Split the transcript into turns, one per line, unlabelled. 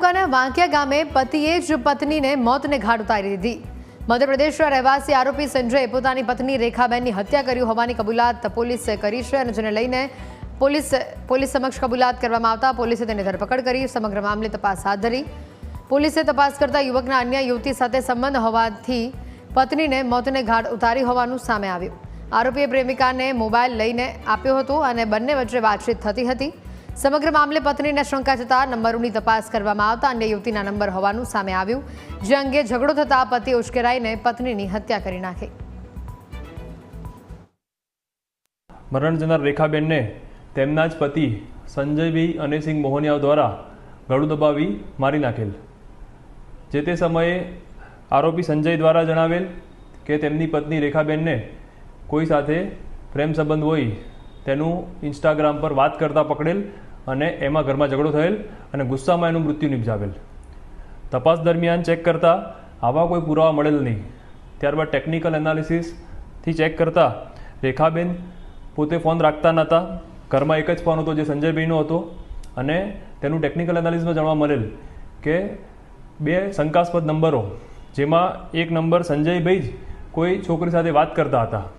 તાલુકાના વાંકિયા ગામે પતિએ જ પત્નીને મોતને ઘાટ ઉતારી દીધી। મધ્યપ્રદેશના રહેવાસી આરોપી સંજય પોતાની પત્ની રેખાબેનની હત્યા કરી હોવાની કબૂલાત પોલીસે કરી છે અને જેને લઈને પોલીસ સમક્ષ કબૂલાત કરવામાં આવતા પોલીસે તેની ધરપકડ કરી સમગ્ર મામલે તપાસ હાથ ધરી। પોલીસે તપાસ કરતા યુવકના અન્ય યુવતી સાથે સંબંધ હોવાથી પત્નીને મોતને ઘાટ ઉતારી હોવાનું સામે આવ્યું। આરોપીએ પ્રેમિકાને મોબાઈલ લઈને આપ્યો હતો અને બંને વચ્ચે વાતચીત થતી હતી। સમગ્ર મામલે પત્નીને શંકા જતા નંબરોની તપાસ કરવામાં આવતા અન્ય યુવતીના નંબર હોવાનું સામે આવ્યું, જે અંગે ઝઘડો થતા પતિ ઉશ્કેરાઈને પત્નીની હત્યા કરી નાખી।
મરણ જનાર રેખાબેનને તેમના જ પતિ સંજયભાઈ અનેસિંહ મોહનિયા દ્વારા ગળું દબાવી મારી નાખેલ। જે તે સમયે આરોપી સંજય દ્વારા જણાવેલ કે તેમની પત્ની રેખાબેનને કોઈ સાથે પ્રેમ સંબંધ હોય તેનું ઇન્સ્ટાગ્રામ પર વાત કરતા પકડેલ અને એમાં ઘરમાં ઝઘડો થયેલ અને ગુસ્સામાં એનું મૃત્યુ નિપજાવેલ। તપાસ દરમિયાન ચેક કરતા આવા કોઈ પુરાવા મળેલ નહીં। ત્યારબાદ ટેકનિકલ એનાલિસિસથી ચેક કરતા રેખાબેન પોતે ફોન રાખતા નહોતા, ઘરમાં એક જ ફોન હતો જે સંજયભાઈનો હતો અને તેનું ટેકનિકલ એનાલિસિસમાં જાણવા મળેલ કે 2 શંકાસ્પદ નંબરો, જેમાં એક નંબર સંજયભાઈ જ કોઈ છોકરી સાથે વાત કરતા હતા।